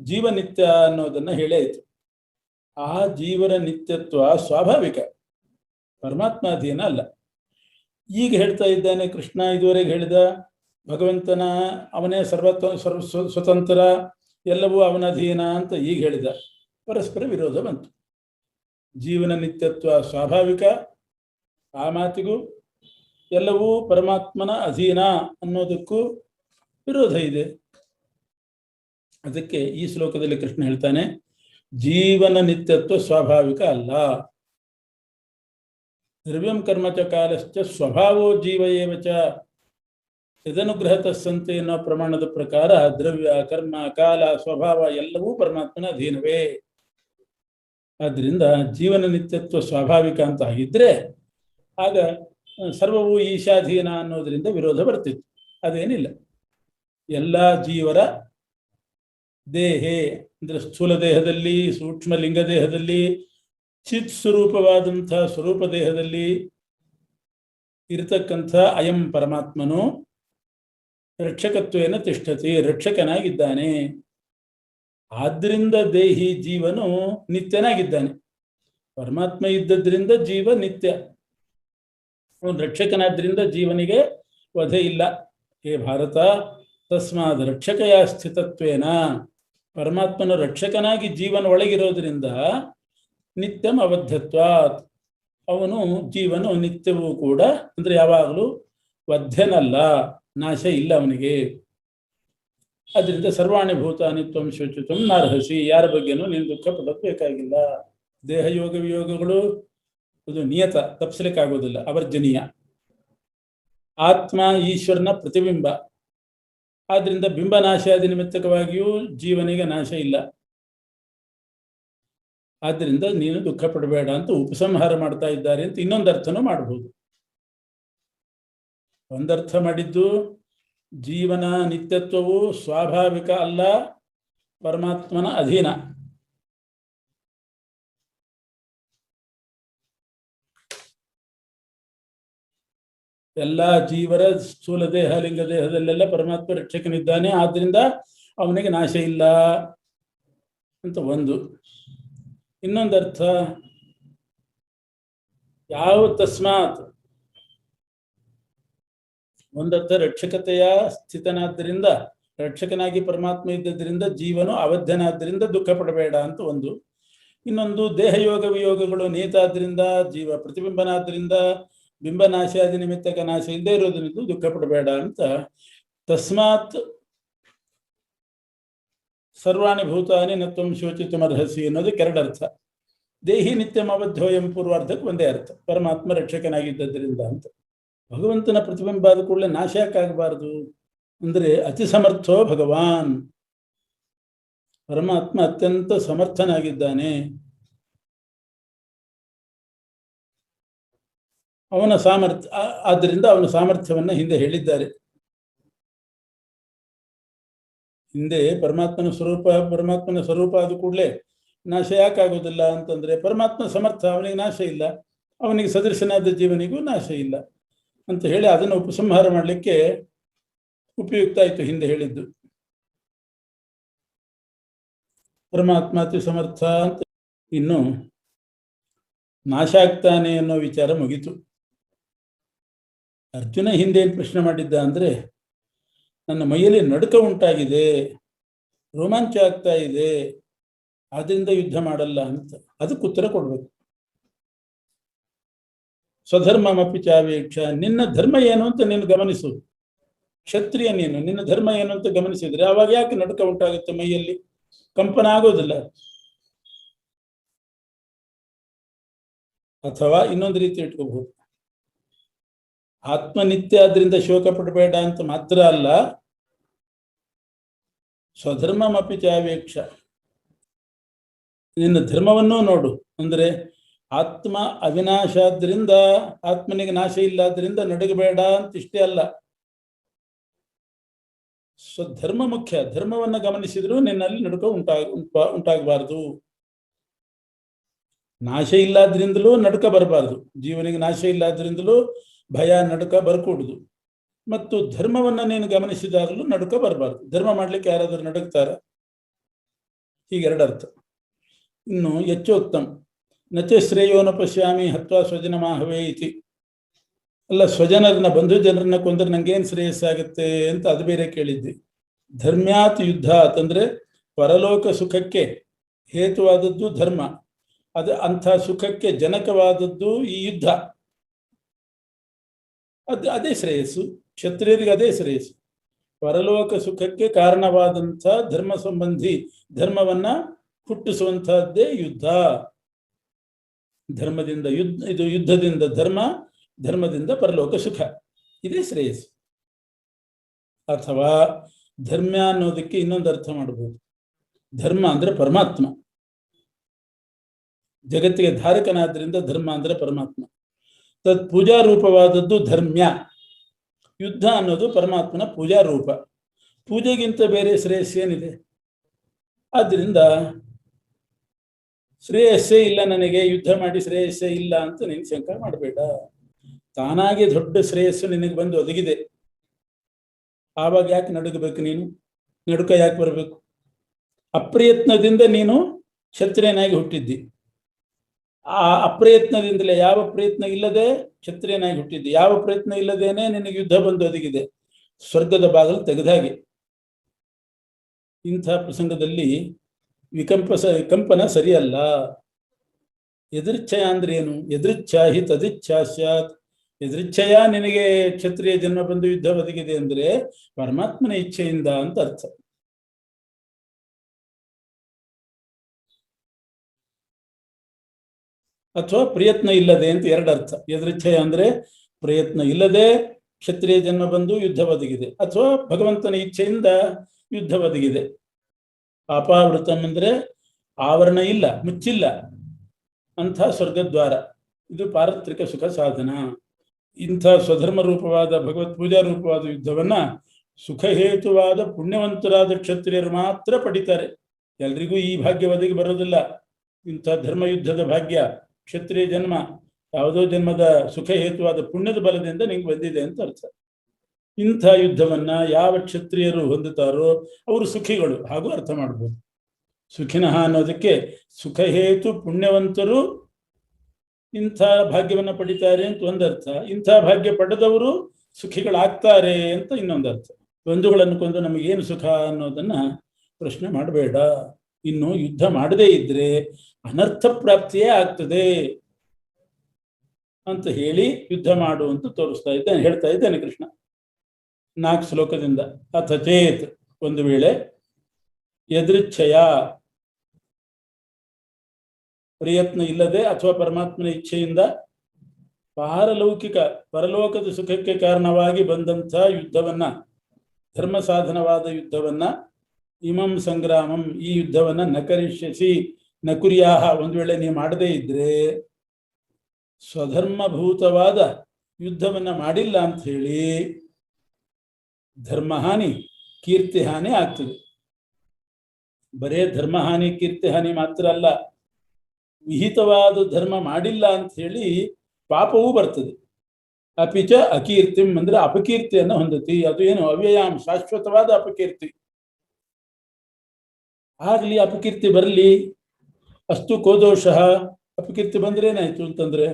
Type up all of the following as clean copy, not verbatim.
ಜೀವನಿತ್ಯ ಅನ್ನೋದನ್ನ ಹೇಳಾಯಿತು. ಆ ಜೀವನ ನಿತ್ಯತ್ವ ಸ್ವಾಭಾವಿಕ, ಪರಮಾತ್ಮ ಅಧೀನ ಅಲ್ಲ. ಈಗ ಹೇಳ್ತಾ ಇದ್ದಾನೆ ಕೃಷ್ಣ. ಇದುವರೆಗೆ ಹೇಳಿದ ಭಗವಂತನ ಅವನೇ ಸ್ವತಂತ್ರ, ಎಲ್ಲವೂ ಅವನ ಅಧೀನ ಅಂತ ಈಗ ಹೇಳಿದ. ಪರಸ್ಪರ ವಿರೋಧ ಬಂತು. ಜೀವನ ನಿತ್ಯತ್ವ ಸ್ವಾಭಾವಿಕ, ಆ ಮಾತಿಗೂ ಎಲ್ಲವೂ ಪರಮಾತ್ಮನ ಅಧೀನ ಅನ್ನೋದಕ್ಕೂ ವಿರೋಧ ಇದೆ. ಅದಕ್ಕೆ ಈ ಶ್ಲೋಕದಲ್ಲಿ ಕೃಷ್ಣ ಹೇಳ್ತಾನೆ, ಜೀವನ ನಿತ್ಯತ್ವ ಸ್ವಾಭಾವಿಕ ಅಲ್ಲ. ದ್ರವ್ಯಂ ಕರ್ಮ ಚ ಕಾಲಶ್ಚ ಸ್ವಭಾವೋ ಜೀವ ಏವ ಚ ಯದನುಗ್ರಹತ ಸಂತೆ ಅನ್ನೋ ಪ್ರಮಾಣದ ಪ್ರಕಾರ ದ್ರವ್ಯ, ಕರ್ಮ, ಕಾಲ, ಸ್ವಭಾವ ಎಲ್ಲವೂ ಪರಮಾತ್ಮನ ಅಧೀನವೇ. ಆದ್ದರಿಂದ ಜೀವನ ನಿತ್ಯತ್ವ ಸ್ವಾಭಾವಿಕ ಅಂತ ಆಗಿದ್ರೆ ಆಗ ಸರ್ವವು ಈಶಾಧೀನ ಅನ್ನೋದರಿಂದ ವಿರೋಧ ಬರ್ತಿತ್ತು. ಅದೇನಿಲ್ಲ. ಎಲ್ಲ ಜೀವರ ದೇಹೇ ಅಂದ್ರೆ ಸ್ಥೂಲ ದೇಹದಲ್ಲಿ, ಸೂಕ್ಷ್ಮ ಲಿಂಗ ದೇಹದಲ್ಲಿ, ಚಿತ್ ಸ್ವರೂಪವಾದಂಥ ಸ್ವರೂಪ ದೇಹದಲ್ಲಿ ಇರತಕ್ಕಂಥ ಅಯಂ ಪರಮಾತ್ಮನು ರಕ್ಷಕತ್ವೇನ ತಿಷ್ಠತಿ, ರಕ್ಷಕನಾಗಿದ್ದಾನೆ. ಆದ್ರಿಂದ ದೇಹಿ ಜೀವನು ನಿತ್ಯನಾಗಿದ್ದಾನೆ. ಪರಮಾತ್ಮ ಇದ್ದದ್ರಿಂದ ಜೀವ ನಿತ್ಯ, ಅವನು ರಕ್ಷಕನಾದ್ರಿಂದ ಜೀವನಿಗೆ ವಧೆ ಇಲ್ಲ. ಹೇ ಭಾರತ, ತಸ್ಮಾದ್ ರಕ್ಷಕಯ ಸ್ಥಿತತ್ವೇನ, ಪರಮಾತ್ಮನ ರಕ್ಷಕನಾಗಿ ಜೀವನ ಒಳಗಿರೋದ್ರಿಂದ ನಿತ್ಯಂ ಅವಧ್ಯತ್ವಾತ್, ಅವನು ಜೀವನು ನಿತ್ಯವೂ ಕೂಡ ಅಂದ್ರೆ ಯಾವಾಗಲೂ ವಧ್ಯನಲ್ಲ, ನಾಶ ಇಲ್ಲ ಅವನಿಗೆ. ಅದರಿಂದ ಸರ್ವಾಣಿ ಭೂತಾನಿ ತ್ವಂ ಶೋಚಿತಂ ನಾರ್ಹಸಿ, ಯಾರ ಬಗ್ಗೆನೂ ನೀನು ದುಃಖ ಪಡೋದು ಬೇಕಾಗಿಲ್ಲ. ದೇಹ ಯೋಗ ವಿಯೋಗಗಳು ಅದು ನಿಯತ, ತಪ್ಪಿಸ್ಲಿಕ್ಕಾಗೋದಿಲ್ಲ, ಅವರ್ಜನೀಯ. ಆತ್ಮ ಈಶ್ವರನ ಪ್ರತಿಬಿಂಬ, ಆದ್ರಿಂದ ಬಿಂಬನಾಶಾದಿ ನಿಮಿತ್ತಕವಾಗಿಯೂ ಜೀವನಿಗೆ ನಾಶ ಇಲ್ಲ. ಆದ್ದರಿಂದ ನೀನು ದುಃಖ ಪಡಬೇಡ ಅಂತ ಉಪಸಂಹಾರ ಮಾಡ್ತಾ ಇದ್ದಾರೆ ಅಂತ ಇನ್ನೊಂದು ಅರ್ಥನೂ ಮಾಡಬಹುದು. ಒಂದರ್ಥ ಮಾಡಿದ್ದು ಜೀವನ ನಿತ್ಯತ್ವವು ಸ್ವಾಭಾವಿಕ ಅಲ್ಲ, ಪರಮಾತ್ಮನ ಅಧೀನ. ಎಲ್ಲ ಜೀವರ ಸ್ಥೂಲ ದೇಹ, ಲಿಂಗ ದೇಹದಲ್ಲೆಲ್ಲ ಪರಮಾತ್ಮ ರಕ್ಷಕನಿದ್ದಾನೆ, ಆದ್ರಿಂದ ಅವನಿಗೆ ನಾಶ ಇಲ್ಲ ಅಂತ ಒಂದು. ಇನ್ನೊಂದರ್ಥ ಯಾವ ತಸ್ಮಾತ್, ಒಂದರ್ಥ ರಕ್ಷಕತೆಯ ಸ್ಥಿತನಾದ್ದರಿಂದ, ರಕ್ಷಕನಾಗಿ ಪರಮಾತ್ಮ ಇದ್ದದ್ರಿಂದ ಜೀವನು ಅವಧ್ಯನಾದ್ದರಿಂದ ದುಃಖ ಪಡಬೇಡ ಅಂತ ಒಂದು. ಇನ್ನೊಂದು ದೇಹಯೋಗ ವಿಯೋಗಗಳು ನಿಯತಾದ್ರಿಂದ, ಜೀವ ಪ್ರತಿಬಿಂಬನಾದ್ರಿಂದ ಬಿಂಬನಾಶಾದಿ ನಿಮಿತ್ತಕ ನಾಶ ಇಲ್ಲದೆ ಇರೋದ್ರಿಂದ ದುಃಖ ಪಡಬೇಡ ಅಂತ. ತಸ್ಮಾತ್ ಸರ್ವಾಣಿ ಭೂತಾನಿ ನ ತ್ವಂ ಶೋಚಿತುಮರ್ಹಸಿ ಅನ್ನೋದಕ್ಕೆ ಎರಡರ್ಥ. ದೇಹಿ ನಿತ್ಯಂ ಅವಧ್ಯೋಯಂ ಪೂರ್ವಾರ್ಧಕ್ಕೆ ಒಂದೇ ಅರ್ಥ, ಪರಮಾತ್ಮ ರಕ್ಷಕನಾಗಿದ್ದರಿಂದ ಅಂತ. ಭಗವಂತನ ಪ್ರತಿಬಿಂಬ ಆದ ಕೂಡಲೇ ನಾಶ ಯಾಕಾಗಬಾರದು ಅಂದ್ರೆ ಅತಿ ಸಮರ್ಥೋ ಭಗವಾನ್, ಪರಮಾತ್ಮ ಅತ್ಯಂತ ಸಮರ್ಥನಾಗಿದ್ದಾನೆ. ಅವನ ಸಾಮರ್ಥ್ಯ, ಆದ್ದರಿಂದ ಅವನ ಸಾಮರ್ಥ್ಯವನ್ನ ಹಿಂದೆ ಹೇಳಿದ್ದಾರೆ. ಹಿಂದೆ ಪರಮಾತ್ಮನ ಸ್ವರೂಪ ಆದ ಕೂಡಲೇ ನಾಶ ಯಾಕಾಗೋದಿಲ್ಲ ಅಂತಂದ್ರೆ ಪರಮಾತ್ಮ ಸಮರ್ಥ, ಅವನಿಗೆ ನಾಶ ಇಲ್ಲ, ಅವನಿಗೆ ಸದೃಶನಾದ ಜೀವನಿಗೂ ನಾಶ ಇಲ್ಲ ಅಂತ ಹೇಳಿ ಅದನ್ನು ಉಪಸಂಹಾರ ಮಾಡಲಿಕ್ಕೆ ಉಪಯುಕ್ತ ಆಯಿತು ಹಿಂದೆ ಹೇಳಿದ್ದು. ಪರಮಾತ್ಮ ಅತಿ ಸಮರ್ಥ ಅಂತ. ಇನ್ನು ನಾಶ ಆಗ್ತಾನೆ ಅನ್ನೋ ವಿಚಾರ ಮುಗಿತು. ಅರ್ಜುನ ಹಿಂದೆ ಏನು ಪ್ರಶ್ನೆ ಮಾಡಿದ್ದ ಅಂದ್ರೆ, ನನ್ನ ಮೈಯಲ್ಲಿ ನಡುಕ ಉಂಟಾಗಿದೆ, ರೋಮಾಂಚ ಆಗ್ತಾ ಇದೆ, ಆದ್ರಿಂದ ಯುದ್ಧ ಮಾಡಲ್ಲ ಅಂತ. ಅದಕ್ಕೆ ಉತ್ತರ ಕೊಡ್ಬೇಕು. ಸ್ವಧರ್ಮಮಪಿ ಚಾವೇಕ್ಷ, ನಿನ್ನ ಧರ್ಮ ಏನು ಅಂತ ನೀನು ಗಮನಿಸು. ಕ್ಷತ್ರಿಯ ನೀನು, ನಿನ್ನ ಧರ್ಮ ಏನು ಅಂತ ಗಮನಿಸಿದ್ರೆ ಅವಾಗ ಯಾಕೆ ನಡುಕ ಉಂಟಾಗುತ್ತೆ, ಮೈಯಲ್ಲಿ ಕಂಪನ ಆಗೋದಿಲ್ಲ. ಅಥವಾ ಇನ್ನೊಂದು ರೀತಿ ಇಟ್ಕೋಬಹುದು, ಆತ್ಮನಿತ್ಯ ಆದ್ರಿಂದ ಶೋಕ ಪಡಬೇಡ ಅಂತ ಮಾತ್ರ ಅಲ್ಲ, ಸ್ವಧರ್ಮಮಪಿ ಚಾವೇಕ್ಷ, ನಿನ್ನ ಧರ್ಮವನ್ನೂ ನೋಡು. ಅಂದ್ರೆ ಆತ್ಮ ಅವಿನಾಶಾದ್ರಿಂದ ಆತ್ಮನಿಗೆ ನಾಶ ಇಲ್ಲಾದ್ರಿಂದ ನಡುಗಬೇಡ ಅಂತ ಇಷ್ಟೇ ಅಲ್ಲ, ಸ್ವಧರ್ಮ ಮುಖ್ಯ. ಧರ್ಮವನ್ನ ಗಮನಿಸಿದ್ರು ನಿನ್ನಲ್ಲಿ ನಡುಕ ಉಂಟಾಗಬಾರದು. ನಾಶ ಇಲ್ಲಾದ್ರಿಂದಲೂ ನಡುಕ ಬರಬಾರ್ದು, ಜೀವನಿಗೆ ನಾಶ ಇಲ್ಲಾದ್ರಿಂದಲೂ ಭಯ ನಡುಕ ಬರ್ಕೂಡುದು. ಮತ್ತು ಧರ್ಮವನ್ನ ನೀನು ಗಮನಿಸಿದಾಗಲೂ ನಡುಕ ಬರಬಾರ್ದು. ಧರ್ಮ ಮಾಡ್ಲಿಕ್ಕೆ ಯಾರಾದ್ರೂ ನಡುಗ್ತಾರ? ಹೀಗೆರಡು ಅರ್ಥ. ಇನ್ನು ಯಚ್ಚೋಕ್ತಂ ನಚ ಶ್ರೇಯೋನ ಪಶ್ಯಾಮಿ ಹತ್ವಾ ಸ್ವಜನಮಾಹವೇ ಇತಿ. ಅಲ್ಲ, ಸ್ವಜನರನ್ನ ಬಂಧು ಜನರನ್ನ ಕೊಂದ್ರೆ ನಂಗೇನು ಶ್ರೇಯಸ್ಸಾಗುತ್ತೆ ಅಂತ ಅದು ಬೇರೆ ಕೇಳಿದ್ವಿ. ಧರ್ಮ್ಯಾತ್ ಯುದ್ಧ ಅಂತಂದ್ರೆ ಪರಲೋಕ ಸುಖಕ್ಕೆ ಹೇತುವಾದದ್ದು ಧರ್ಮ, ಅದು ಅಂಥ ಸುಖಕ್ಕೆ ಜನಕವಾದದ್ದು ಈ ಯುದ್ಧ. ಅದೇ ಶ್ರೇಯಸ್ಸು, ಕ್ಷತ್ರಿಯರಿಗೆ ಅದೇ ಶ್ರೇಯಸ್ಸು. ಪರಲೋಕ ಸುಖಕ್ಕೆ ಕಾರಣವಾದಂಥ ಧರ್ಮ ಸಂಬಂಧಿ ಧರ್ಮವನ್ನ ಹುಟ್ಟಿಸುವಂತಹದ್ದೇ ಯುದ್ಧ. ಧರ್ಮದಿಂದ ಯುದ್ಧ, ಇದು ಯುದ್ಧದಿಂದ ಧರ್ಮ, ಧರ್ಮದಿಂದ ಪರಲೋಕ ಸುಖ, ಇದೇ ಶ್ರೇಯಸ್ಸು. ಅಥವಾ ಧರ್ಮ ಅನ್ನೋದಕ್ಕೆ ಇನ್ನೊಂದು ಅರ್ಥ ಮಾಡಬಹುದು. ಧರ್ಮ ಅಂದ್ರೆ ಪರಮಾತ್ಮ, ಜಗತ್ತಿಗೆ ಧಾರಕನಾದ್ರಿಂದ ಧರ್ಮ ಅಂದ್ರೆ ಪರಮಾತ್ಮ. ತದ್ ಪೂಜಾ ರೂಪವಾದದ್ದು ಧರ್ಮ್ಯ. ಯುದ್ಧ ಅನ್ನೋದು ಪರಮಾತ್ಮನ ಪೂಜಾ ರೂಪ. ಪೂಜೆಗಿಂತ ಬೇರೆ ಶ್ರೇಯಸ್ಸೇನಿದೆ? ಆದ್ದರಿಂದ ಶ್ರೇಯಸ್ಸೇ ಇಲ್ಲ ನನಗೆ, ಯುದ್ಧ ಮಾಡಿ ಶ್ರೇಯಸ್ಸೇ ಇಲ್ಲ ಅಂತ ನೀನು ಶಂಕ ಮಾಡಬೇಡ. ತಾನಾಗಿ ದೊಡ್ಡ ಶ್ರೇಯಸ್ಸು ನಿನಗೆ ಬಂದು ಒದಗಿದೆ. ಆವಾಗ ಯಾಕೆ ನಡುಗಬೇಕು? ನೀನು ನಡುಕ ಯಾಕೆ ಬರಬೇಕು? ಅಪ್ರಯತ್ನದಿಂದ ನೀನು ಕ್ಷತ್ರಿಯನಾಗಿ ಹುಟ್ಟಿದ್ದಿ. ಆ ಅಪ್ರಯತ್ನದಿಂದಲೇ, ಯಾವ ಪ್ರಯತ್ನ ಇಲ್ಲದೆ ಕ್ಷತ್ರಿಯನಾಗಿ ಹುಟ್ಟಿದ್ದಿ. ಯಾವ ಪ್ರಯತ್ನ ಇಲ್ಲದೇನೆ ನಿನಗೆ ಯುದ್ಧ ಬಂದು ಒದಗಿದೆ, ಸ್ವರ್ಗದ ಬಾಗಿಲು ತೆಗೆದಾಗೆ. ಇಂಥ ಪ್ರಸಂಗದಲ್ಲಿ ವಿಕಂಪನ ಸರಿಯಲ್ಲ. ಎದೃಚ್ಛಯ ಅಂದ್ರೆ ಏನು? ಎದೃಚ್ಛಾ ಹಿ ತದಿಚ್ಛಾ ಸ್ಯಾತ್. ಎದೃಚ್ಛಯ ನಿನಗೆ ಕ್ಷತ್ರಿಯ ಜನ್ಮ ಬಂದು ಯುದ್ಧ ಒದಗಿದೆ ಅಂದ್ರೆ ಪರಮಾತ್ಮನ ಇಚ್ಛೆಯಿಂದ ಅಂತ ಅರ್ಥ. ಅಥವಾ ಪ್ರಯತ್ನ ಇಲ್ಲದೆ ಅಂತ ಎರಡು ಅರ್ಥ. ಎದೃಚ್ಛಯ ಅಂದ್ರೆ ಪ್ರಯತ್ನ ಇಲ್ಲದೆ ಕ್ಷತ್ರಿಯ ಜನ್ಮ ಬಂದು ಯುದ್ಧ ಒದಗಿದೆ, ಅಥವಾ ಭಗವಂತನ ಇಚ್ಛೆಯಿಂದ ಯುದ್ಧ ಒದಗಿದೆ. ಅಪಾವೃತಂ ಅಂದ್ರೆ ಆವರಣ ಇಲ್ಲ, ಮುಚ್ಚಿಲ್ಲ ಅಂಥ ಸ್ವರ್ಗದ್ವಾರ. ಇದು ಪಾರತ್ರಿಕ ಸುಖ ಸಾಧನ. ಇಂಥ ಸ್ವಧರ್ಮ ರೂಪವಾದ ಭಗವತ್ ಪೂಜಾ ರೂಪವಾದ ಯುದ್ಧವನ್ನ ಸುಖಹೇತುವಾದ ಪುಣ್ಯವಂತರಾದ ಕ್ಷತ್ರಿಯರು ಮಾತ್ರ ಪಡಿತಾರೆ. ಎಲ್ರಿಗೂ ಈ ಭಾಗ್ಯ ಒದಗಿ ಬರೋದಿಲ್ಲ. ಇಂಥ ಧರ್ಮ ಯುದ್ಧದ ಭಾಗ್ಯ, ಕ್ಷತ್ರಿಯ ಜನ್ಮ ಯಾವುದೋ ಜನ್ಮದ ಸುಖ ಹೇತುವಾದ ಪುಣ್ಯದ ಬಲದಿಂದ ನಿಂಗೆ ಬಂದಿದೆ ಅಂತ ಅರ್ಥ. ಇಂಥ ಯುದ್ಧವನ್ನ ಯಾವ ಕ್ಷತ್ರಿಯರು ಹೊಂದುತ್ತಾರೋ ಅವರು ಸುಖಿಗಳು, ಹಾಗೂ ಅರ್ಥ ಮಾಡ್ಬೋದು. ಸುಖಿನಃ ಅನ್ನೋದಕ್ಕೆ ಸುಖಹೇತು ಪುಣ್ಯವಂತರು ಇಂಥ ಭಾಗ್ಯವನ್ನ ಪಡಿತಾರೆ ಅಂತ ಒಂದರ್ಥ. ಇಂಥ ಭಾಗ್ಯ ಪಡೆದವರು ಸುಖಿಗಳಾಗ್ತಾರೆ ಅಂತ ಇನ್ನೊಂದರ್ಥ. ಬಂಧುಗಳನ್ನು ಕೊಂದು ನಮಗೇನು ಸುಖ ಅನ್ನೋದನ್ನ ಪ್ರಶ್ನೆ ಮಾಡಬೇಡ. ಇನ್ನು ಯುದ್ಧ ಮಾಡದೇ ಇದ್ರೆ ಅನರ್ಥ ಪ್ರಾಪ್ತಿಯೇ ಆಗ್ತದೆ ಅಂತ ಹೇಳಿ ಯುದ್ಧ ಮಾಡು ಅಂತ ತೋರಿಸ್ತಾ ಇದ್ದಾನೆ, ಹೇಳ್ತಾ ಇದ್ದಾನೆ ಕೃಷ್ಣ 4 ಶ್ಲೋಕದಿಂದ. ಅಥ ಚೇತ್, ಒಂದು ವೇಳೆ ಯದೃಚ್ಛಯ ಪ್ರಯತ್ನ ಇಲ್ಲದೆ ಅಥವಾ ಪರಮಾತ್ಮನ ಇಚ್ಛೆಯಿಂದ ಪರಲೋಕದ ಸುಖಕ್ಕೆ ಕಾರಣವಾಗಿ ಬಂದಂಥ ಯುದ್ಧವನ್ನ, ಧರ್ಮ ಸಾಧನವಾದ ಯುದ್ಧವನ್ನ, ಇಮಂ ಸಂಗ್ರಾಮಂ, ಈ ಯುದ್ಧವನ್ನ ನಕರಿಷ್ಯಸಿ ನಕುರ್ಯಾಹ, ಒಂದು ವೇಳೆ ನೀವು ಮಾಡದೇ ಇದ್ರೆ ಸ್ವಧರ್ಮಭೂತವಾದ ಯುದ್ಧವನ್ನ ಮಾಡಿಲ್ಲ ಅಂತ ಹೇಳಿ ಧರ್ಮಹಾನಿ ಕೀರ್ತಿ ಹಾನಿ ಆಗ್ತದೆ. ಬರೇ ಧರ್ಮಹಾನಿ ಕೀರ್ತಿ ಹಾನಿ ಮಾತ್ರ ಅಲ್ಲ, ವಿಹಿತವಾದ ಧರ್ಮ ಮಾಡಿಲ್ಲ ಅಂತ ಹೇಳಿ ಪಾಪವೂ ಬರ್ತದೆ. ಅಪಿಚ ಅಕೀರ್ತಿಂ ಅಂದ್ರೆ ಅಪಕೀರ್ತಿಯನ್ನು ಹೊಂದತಿ. ಅದು ಏನು? ಅವ್ಯಯಾಂ, ಶಾಶ್ವತವಾದ ಅಪಕೀರ್ತಿ. ಆಗ್ಲಿ, ಅಪಕೀರ್ತಿ ಬರಲಿ. ಅಸ್ತು ಕೋದೋಷ. ಅಪಕೀರ್ತಿ ಬಂದ್ರೇನಾಯ್ತು ಅಂತಂದ್ರೆ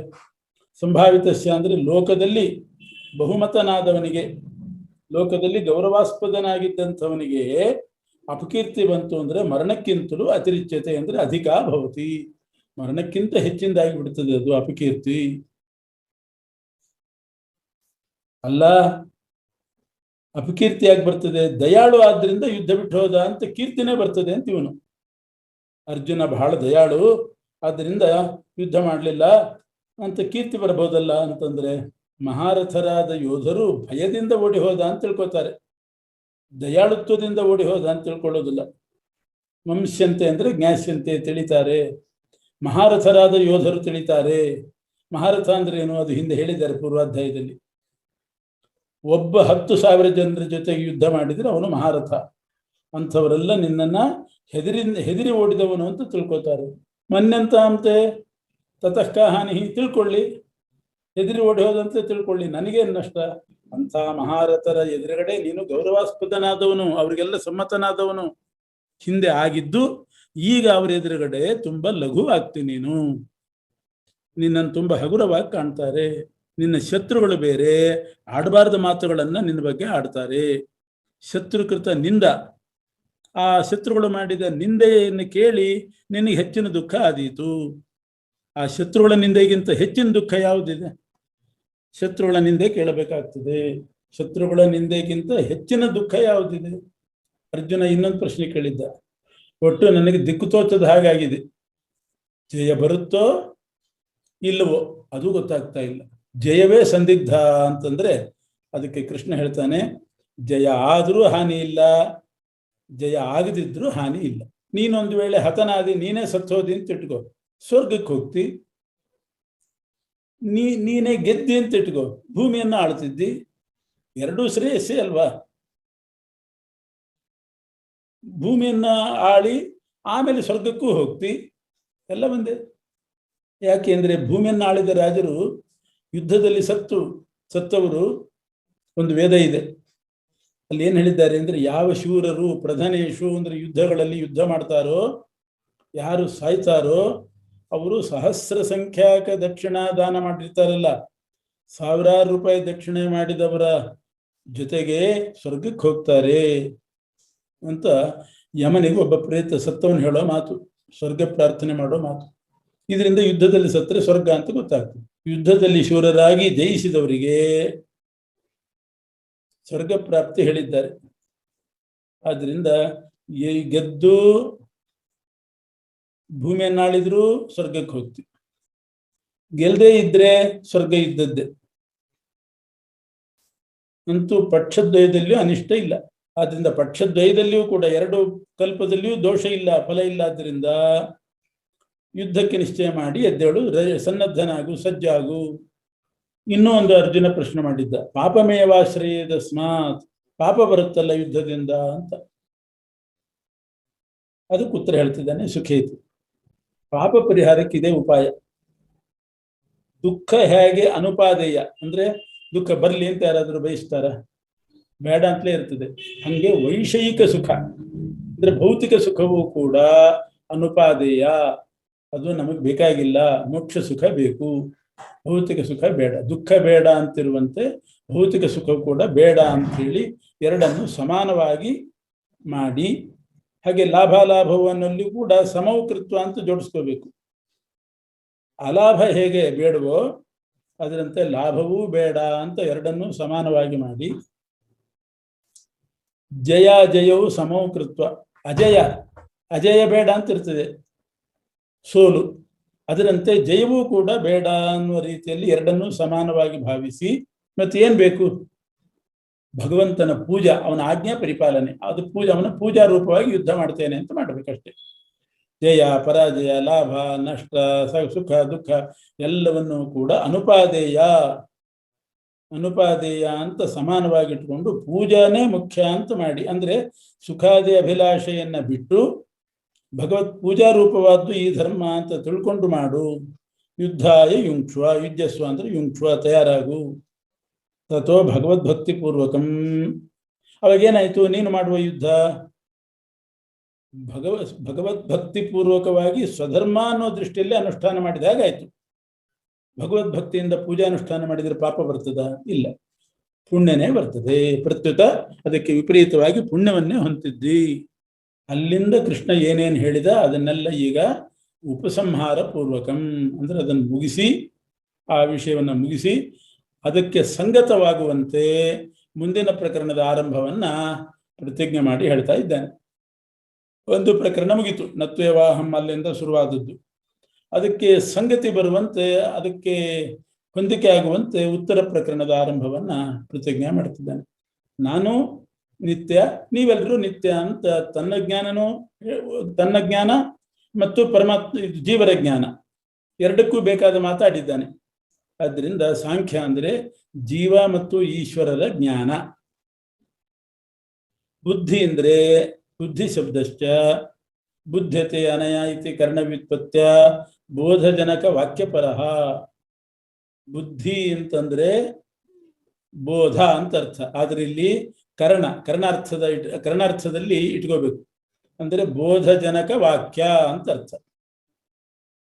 ಸಂಭಾವಿತಸ್ಯ ಅಂದ್ರೆ ಲೋಕದಲ್ಲಿ ಬಹುಮತನಾದವನಿಗೆ, ಲೋಕದಲ್ಲಿ ಗೌರವಾಸ್ಪದನಾಗಿದ್ದಂಥವನಿಗೆ ಅಪಕೀರ್ತಿ ಬಂತು ಅಂದ್ರೆ ಮರಣಕ್ಕಿಂತಲೂ ಅತಿರಿಚ್ಯತೆ ಅಂದ್ರೆ ಅಧಿಕ ಭವತಿ. ಮರಣಕ್ಕಿಂತ ಹೆಚ್ಚಿಂದಾಗಿ ಬಿಡ್ತದೆ ಅದು ಅಪಕೀರ್ತಿ. ಅಲ್ಲ, ಅಪಕೀರ್ತಿಯಾಗಿ ಬರ್ತದೆ. ದಯಾಳು ಆದ್ರಿಂದ ಯುದ್ಧ ಬಿಟ್ಟು ಹೋದ ಅಂತ ಕೀರ್ತಿನೇ ಬರ್ತದೆ ಅಂತ ಇವನು. ಅರ್ಜುನ ಬಹಳ ದಯಾಳು, ಆದ್ದರಿಂದ ಯುದ್ಧ ಮಾಡಲಿಲ್ಲ ಅಂತ ಕೀರ್ತಿ ಬರಬಹುದಲ್ಲ ಅಂತಂದ್ರೆ, ಮಹಾರಥರಾದ ಯೋಧರು ಭಯದಿಂದ ಓಡಿ ಹೋದ ಅಂತ ತಿಳ್ಕೊತಾರೆ, ದಯಾಳುತ್ವದಿಂದ ಓಡಿ ಹೋದ ಅಂತ ತಿಳ್ಕೊಳ್ಳೋದಿಲ್ಲ. ವಂಶ್ಯಂತೆ ಅಂದ್ರೆ ಜ್ಞಾಸ್ಯಂತೆ ತಿಳಿತಾರೆ. ಮಹಾರಥರಾದ ಯೋಧರು ತಿಳಿತಾರೆ. ಮಹಾರಥ ಅಂದ್ರೆ ಏನು? ಅದು ಹಿಂದೆ ಹೇಳಿದ್ದಾರೆ ಪೂರ್ವಾಧ್ಯಾಯದಲ್ಲಿ. ಒಬ್ಬ 10,000 ಜನರ ಜೊತೆಗೆ ಯುದ್ಧ ಮಾಡಿದ್ರೆ ಅವನು ಮಹಾರಥ. ಅಂಥವರೆಲ್ಲ ನಿನ್ನನ್ನ ಹೆದರಿ ಓಡಿದವನು ಅಂತ ತಿಳ್ಕೊತಾರೆ. ಮನ್ಯಂತ ಅಂತೆ ತತಃ ಹಾನಿ, ತಿಳ್ಕೊಳ್ಳಿ, ಹೆದರಿ ಓಡಿ ಹೋದಂತೆ ತಿಳ್ಕೊಳ್ಳಿ, ನನಗೇನು ನಷ್ಟ. ಅಂಥ ಮಹಾರಥರ ಎದುರುಗಡೆ ನೀನು ಗೌರವಾಸ್ಪದನಾದವನು, ಅವರಿಗೆಲ್ಲ ಸಮ್ಮತನಾದವನು, ಹಿಂದೆ ಆಗಿದ್ದು ಈಗ ಅವರ ಎದುರುಗಡೆ ತುಂಬಾ ಲಘುವಾಗ್ತಿ ನೀನು, ನಿನ್ನನ್ನು ತುಂಬಾ ಹಗುರವಾಗಿ ಕಾಣ್ತಾರೆ. ನಿನ್ನ ಶತ್ರುಗಳು ಬೇರೆ, ಆಡಬಾರದ ಮಾತುಗಳನ್ನ ನಿನ್ನ ಬಗ್ಗೆ ಆಡ್ತಾರೆ. ಶತ್ರುಕೃತ ನಿಂದ, ಆ ಶತ್ರುಗಳು ಮಾಡಿದ ನಿಂದೆಯನ್ನು ಕೇಳಿ ನಿನಗೆ ಹೆಚ್ಚಿನ ದುಃಖ ಆದೀತು. ಆ ಶತ್ರುಗಳ ನಿಂದೆಗಿಂತ ಹೆಚ್ಚಿನ ದುಃಖ ಯಾವುದಿದೆ? ಶತ್ರುಗಳ ನಿಂದೆ ಕೇಳಬೇಕಾಗ್ತದೆ. ಶತ್ರುಗಳ ನಿಂದೆಗಿಂತ ಹೆಚ್ಚಿನ ದುಃಖ ಯಾವುದಿದೆ? ಅರ್ಜುನ ಇನ್ನೊಂದು ಪ್ರಶ್ನೆ ಕೇಳಿದ್ದ. ಒಟ್ಟು ನನಗೆ ದಿಕ್ಕು ತೋಚದ ಹಾಗಾಗಿದೆ, ಜಯ ಬರುತ್ತೋ ಇಲ್ಲವೋ ಅದು ಗೊತ್ತಾಗ್ತಾ ಇಲ್ಲ. ಜಯವೇ ಸಂದಿಗ್ಧ ಅಂತಂದ್ರೆ ಅದಕ್ಕೆ ಕೃಷ್ಣ ಹೇಳ್ತಾನೆ, ಜಯ ಆದರೂ ಹಾನಿ ಇಲ್ಲ, ಜಯ ಆಗದಿದ್ರೂ ಹಾನಿ ಇಲ್ಲ. ನೀನೊಂದು ವೇಳೆ ಹತನಾದಿ, ನೀನೇ ಸತ್ತೋದಿ ಅಂತ ಇಟ್ಕೋ, ಸ್ವರ್ಗಕ್ಕೆ ಹೋಗ್ತಿ. ನೀನೇ ಗೆದ್ದಿ ಅಂತ ಇಟ್ಕೋ, ಭೂಮಿಯನ್ನ ಆಳ್ತಿದ್ದಿ. ಎರಡೂ ಶ್ರೇಯಸ್ಸೇ ಅಲ್ವಾ? ಭೂಮಿಯನ್ನ ಆಳಿ ಆಮೇಲೆ ಸ್ವರ್ಗಕ್ಕೂ ಹೋಗ್ತಿ, ಎಲ್ಲ ಒಂದೇ. ಯಾಕೆಂದ್ರೆ ಭೂಮಿಯನ್ನ ಆಳಿದ ರಾಜರು ಯುದ್ಧದಲ್ಲಿ ಸತ್ತವರು ಒಂದು ವೇದ ಇದೆ, ಅಲ್ಲಿ ಏನ್ ಹೇಳಿದ್ದಾರೆ ಅಂದ್ರೆ, ಯಾವ ಶೂರರು ಪ್ರಧಾನೇಶು ಅಂದ್ರೆ ಯುದ್ಧಗಳಲ್ಲಿ ಯುದ್ಧ ಮಾಡ್ತಾರೋ, ಯಾರು ಸಾಯ್ತಾರೋ ಅವರು ಸಹಸ್ರ ಸಂಖ್ಯಾಕ ದಕ್ಷಿಣ ದಾನ ಮಾಡಿರ್ತಾರಲ್ಲ, ಸಾವಿರಾರು ರೂಪಾಯಿ ದಕ್ಷಿಣೆ ಮಾಡಿದವರ ಜೊತೆಗೆ ಸ್ವರ್ಗಕ್ಕೆ ಹೋಗ್ತಾರೆ ಅಂತ ಯಮನಿಗೆ ಒಬ್ಬ ಪ್ರೇತ ಸತ್ತವನು ಹೇಳೋ ಮಾತು, ಸ್ವರ್ಗ ಪ್ರಾರ್ಥನೆ ಮಾಡೋ ಮಾತು. ಇದರಿಂದ ಯುದ್ಧದಲ್ಲಿ ಸತ್ತರೆ ಸ್ವರ್ಗ ಅಂತ ಗೊತ್ತಾಗ್ತದೆ. ಯುದ್ಧದಲ್ಲಿ ಶೂರರಾಗಿ ಜಯಿಸಿದವರಿಗೆ ಸ್ವರ್ಗ ಪ್ರಾಪ್ತಿ ಹೇಳಿದ್ದಾರೆ. ಆದ್ರಿಂದ ಗೆದ್ದು ಭೂಮಿಯನ್ನಾಳಿದ್ರು ಸ್ವರ್ಗಕ್ಕೆ ಹೋಗ್ತೀವಿ, ಗೆಲ್ಲದೆ ಇದ್ರೆ ಸ್ವರ್ಗ ಇದ್ದದ್ದೇ. ಅಂತೂ ಪಕ್ಷದ್ವಯದಲ್ಲಿಯೂ ಅನಿಷ್ಟ ಇಲ್ಲ. ಆದ್ರಿಂದ ಪಕ್ಷದ್ವಯದಲ್ಲಿಯೂ ಕೂಡ ಎರಡು ಕಲ್ಪದಲ್ಲಿಯೂ ದೋಷ ಇಲ್ಲ, ಫಲ ಇಲ್ಲ. ಆದ್ರಿಂದ ಯುದ್ಧಕ್ಕೆ ನಿಶ್ಚಯ ಮಾಡಿ ಎದ್ದೇಳು, ಸನ್ನದ್ಧನಾಗು, ಸಜ್ಜಾಗು. ಇನ್ನೂ ಒಂದು ಅರ್ಜುನ ಪ್ರಶ್ನೆ ಮಾಡಿದ್ದ, ಪಾಪಮೇವಾಶ್ರಯೇದಸ್ಮಾತ್, ಪಾಪ ಬರುತ್ತಲ್ಲ ಯುದ್ಧದಿಂದ ಅಂತ. ಅದಕ್ಕೆ ಉತ್ತರ ಹೇಳ್ತಿದ್ದಾನೆ ಸುಖೇತು. ಪಾಪ ಪರಿಹಾರಕ್ಕೆ ಇದೇ ಉಪಾಯ. ದುಃಖ ಹೇಗೆ ಅನುಪಾದೇಯ ಅಂದ್ರೆ ದುಃಖ ಬರ್ಲಿ ಅಂತ ಯಾರಾದ್ರೂ ಬಯಸ್ತಾರ? ಬೇಡ ಅಂತಲೇ ಇರ್ತದೆ. ಹಂಗೆ ವೈಷಯಿಕ ಸುಖ ಅಂದ್ರೆ ಭೌತಿಕ ಸುಖವೂ ಕೂಡ ಅನುಪಾದೇಯ, ಅದು ನಮಗೆ ಬೇಕಾಗಿಲ್ಲ. ಮೋಕ್ಷ ಸುಖ ಬೇಕು, ಭೌತಿಕ ಸುಖ ಬೇಡ. ದುಃಖ ಬೇಡ ಅಂತಿರುವಂತೆ ಭೌತಿಕ ಸುಖ ಕೂಡ ಬೇಡ ಅಂತೇಳಿ ಎರಡನ್ನು ಸಮಾನವಾಗಿ ಮಾಡಿ, ಹಾಗೆ ಲಾಭಾಲಾಭವನ್ನಲ್ಲಿ ಕೂಡ ಸಮವಕೃತ್ವ ಅಂತ ಜೋಡಿಸ್ಕೋಬೇಕು. ಅಲಾಭ ಹೇಗೆ ಬೇಡವೋ ಅದರಂತೆ ಲಾಭವೂ ಬೇಡ ಅಂತ ಎರಡನ್ನೂ ಸಮಾನವಾಗಿ ಮಾಡಿ, ಜಯ ಜಯವು ಸಮವಕೃತ್ವ. ಅಜಯ ಬೇಡ ಅಂತ ಇರ್ತದೆ, ಸೋಲು. ಅದರಂತೆ ಜಯವೂ ಕೂಡ ಬೇಡ ಅನ್ನುವ ರೀತಿಯಲ್ಲಿ ಎರಡನ್ನೂ ಸಮಾನವಾಗಿ ಭಾವಿಸಿ, ಮತ್ತೆ ಏನ್ ಬೇಕು? ಭಗವಂತನ ಪೂಜಾ, ಅವನ ಆಜ್ಞಾ ಪರಿಪಾಲನೆ. ಅದು ಅವನ ಪೂಜಾ ರೂಪವಾಗಿ ಯುದ್ಧ ಮಾಡ್ತೇನೆ ಅಂತ ಮಾಡ್ಬೇಕಷ್ಟೆ. ಜಯ ಪರಾಜಯ, ಲಾಭ ನಷ್ಟ, ಸುಖ ದುಃಖ ಎಲ್ಲವನ್ನೂ ಕೂಡ ಅನುಪಾದೇಯ ಅಂತ ಸಮಾನವಾಗಿಟ್ಕೊಂಡು ಪೂಜಾನೇ ಮುಖ್ಯ ಅಂತ ಮಾಡಿ, ಅಂದ್ರೆ ಸುಖಾದಿ ಅಭಿಲಾಷೆಯನ್ನ ಬಿಟ್ಟು ಭಗವತ್ ಪೂಜಾ ರೂಪವಾದ್ದು ಈ ಧರ್ಮ ಅಂತ ತಿಳ್ಕೊಂಡು ಮಾಡು. ಯುದ್ಧಾಯ ಯುಂಕ್ಷ್ವ, ಯುಜ್ಯಸ್ವ ಅಂದ್ರೆ ಯುಂಕ್ಷ್ವ, ತಯಾರಾಗು. ತಥೋ ಭಗವದ್ಭಕ್ತಿ ಪೂರ್ವಕಂ. ಅವಾಗೇನಾಯ್ತು? ನೀನು ಮಾಡುವ ಯುದ್ಧ ಭಗವದ್ಭಕ್ತಿ ಪೂರ್ವಕವಾಗಿ ಸ್ವಧರ್ಮ ಅನ್ನೋ ದೃಷ್ಟಿಯಲ್ಲಿ ಅನುಷ್ಠಾನ ಮಾಡಿದಾಗ ಆಯ್ತು. ಭಗವದ್ಭಕ್ತಿಯಿಂದ ಪೂಜಾನುಷ್ಠಾನ ಮಾಡಿದರೆ ಪಾಪ ಬರ್ತದ? ಇಲ್ಲ, ಪುಣ್ಯನೇ ಬರ್ತದೆ. ಪ್ರತ್ಯುತ ಅದಕ್ಕೆ ವಿಪರೀತವಾಗಿ ಪುಣ್ಯವನ್ನೇ ಹೊಂದಿದ್ದಿ. ಅಲ್ಲಿಂದ ಕೃಷ್ಣ ಏನೇನು ಹೇಳಿದ ಅದನ್ನೆಲ್ಲ ಈಗ ಉಪಸಂಹಾರ ಪೂರ್ವಕಂ ಅಂದ್ರೆ ಅದನ್ನು ಮುಗಿಸಿ, ಆ ವಿಷಯವನ್ನು ಮುಗಿಸಿ ಅದಕ್ಕೆ ಸಂಗತವಾಗುವಂತೆ ಮುಂದಿನ ಪ್ರಕರಣದ ಆರಂಭವನ್ನ ಪ್ರತಿಜ್ಞೆ ಮಾಡಿ ಹೇಳ್ತಾ ಇದ್ದಾನೆ. ಒಂದು ಪ್ರಕರಣ ಮುಗಿತು, ನತ್ವೇವಾಹಂ, ಅಲ್ಲಿಂದ ಶುರುವಾದದ್ದು. ಅದಕ್ಕೆ ಸಂಗತಿ ಬರುವಂತೆ, ಅದಕ್ಕೆ ಹೊಂದಿಕೆ ಆಗುವಂತೆ ಉತ್ತರ ಪ್ರಕರಣದ ಆರಂಭವನ್ನ ಪ್ರತಿಜ್ಞೆ ಮಾಡ್ತಿದ್ದಾನೆ. ನಾನು ನಿತ್ಯ, ನೀವೆಲ್ಲರೂ ನಿತ್ಯ ಅಂತ ತನ್ನ ಜ್ಞಾನ ಮತ್ತು ಪರಮಾತ್ಮ ಜೀವರ ಜ್ಞಾನ ಎರಡಕ್ಕೂ ಬೇಕಾದ ಮಾತಾಡಿದ್ದಾನೆ. ಆದ್ದರಿಂದ ಸಾಂಖ್ಯ ಅಂದ್ರೆ ಜೀವ ಮತ್ತು ಈಶ್ವರರ ಜ್ಞಾನ. ಬುದ್ಧಿ ಅಂದ್ರೆ ಬುದ್ಧಿ ಶಬ್ದಶ್ಚ ಬುದ್ಧತೆ ಅನಯ ಇತಿ ಕರ್ಣವ್ಯುತ್ಪತ್ಯ ಬೋಧಜನಕ ವಾಕ್ಯಪರಃ. ಬುದ್ಧಿ ಅಂತಂದ್ರೆ ಬೋಧ ಅಂತ ಅರ್ಥ. ಆದ್ರೆ ಇಲ್ಲಿ ಕರ್ಣಾರ್ಥದಲ್ಲಿ ಇಟ್ಕೋಬೇಕು. ಅಂದರೆ ಬೋಧಜನಕ ವಾಕ್ಯ ಅಂತ ಅರ್ಥ.